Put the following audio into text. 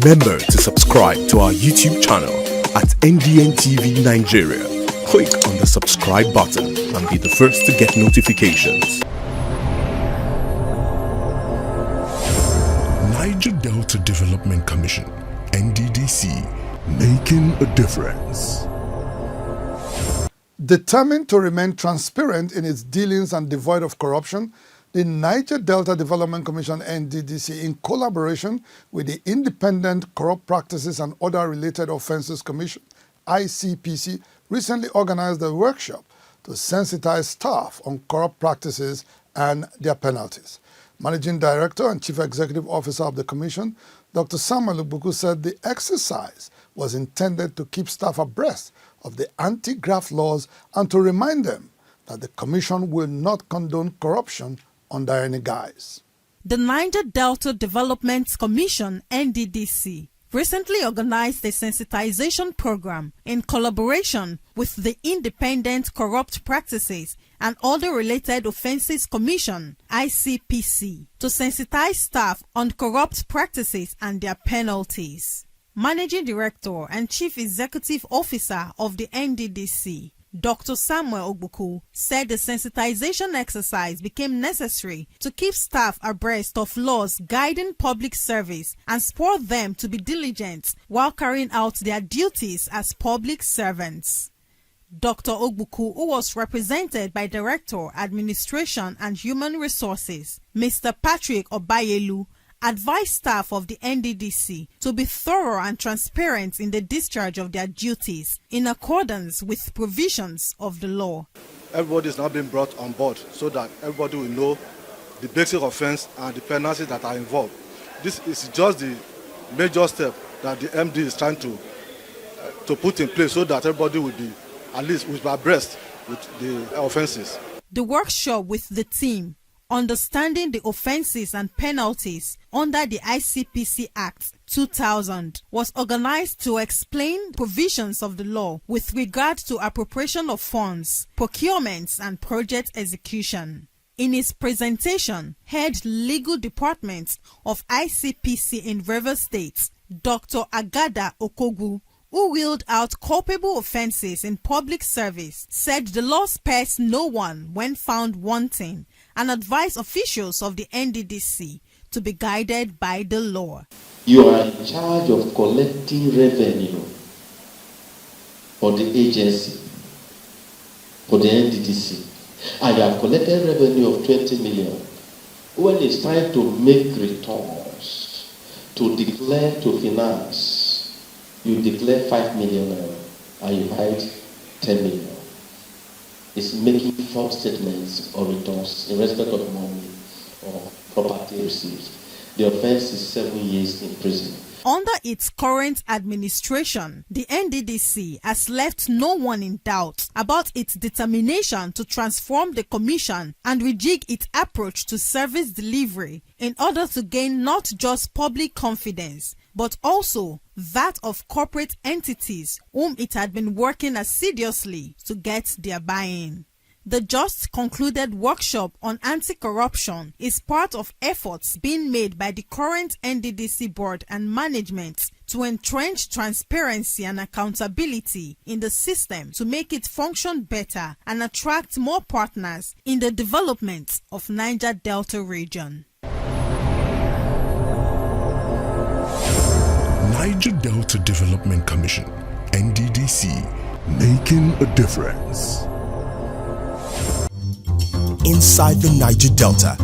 Remember to subscribe to our YouTube channel at NDN Nigeria. Click on the subscribe button and be the first to get notifications. Niger Delta Development Commission, NDDC, making a difference. Determined to remain transparent in its dealings and devoid of corruption, the Niger Delta Development Commission (NDDC), in collaboration with the Independent Corrupt Practices and Other Related Offences Commission (ICPC), recently organized a workshop to sensitize staff on corrupt practices and their penalties. Managing Director and Chief Executive Officer of the Commission, Dr. Samuel Ogbuku, said the exercise was intended to keep staff abreast of the anti-graft laws and to remind them that the Commission will not condone corruption under any guise. The Niger Delta Development Commission (NDDC) recently organized a sensitization program in collaboration with the Independent Corrupt Practices and Other Related Offences Commission (ICPC) to sensitize staff on corrupt practices and their penalties. Managing Director and Chief Executive Officer of the NDDC, Dr. Samuel Ogbuku, said the sensitization exercise became necessary to keep staff abreast of laws guiding public service and spur them to be diligent while carrying out their duties as public servants. Dr. Ogbuku, who was represented by Director, Administration and Human Resources, Mr. Patrick Obayelu, advised staff of the NDDC to be thorough and transparent in the discharge of their duties in accordance with provisions of the law. Everybody is now being brought on board so that everybody will know the basic offense and the penalties that are involved. This is just the major step that the MD is trying to put in place so that everybody will be at least abreast with the offenses. The workshop with the team Understanding the Offences and Penalties under the ICPC Act 2000 was organized to explain provisions of the law with regard to appropriation of funds, procurements and project execution. In his presentation, Head Legal Department of ICPC in Rivers State, Dr. Agada Okogwu, who wheeled out culpable offences in public service, said the law spares no one when found wanting and advised officials of the NDDC to be guided by the law. You are in charge of collecting revenue for the agency, for the NDDC, and you have collected revenue of 20 million. When it's time to make returns, to declare to finance, you declare 5 million and you hide 10 million. It's making false statements or returns in respect of money or property received. The offense is 7 years in prison. Under its current administration, the NDDC has left no one in doubt about its determination to transform the Commission and rejig its approach to service delivery in order to gain not just public confidence, but also that of corporate entities whom it had been working assiduously to get their buy-in. The just concluded workshop on anti-corruption is part of efforts being made by the current NDDC board and management to entrench transparency and accountability in the system to make it function better and attract more partners in the development of Niger Delta region. Niger Delta Development Commission, NDDC, making a difference. Inside the Niger Delta,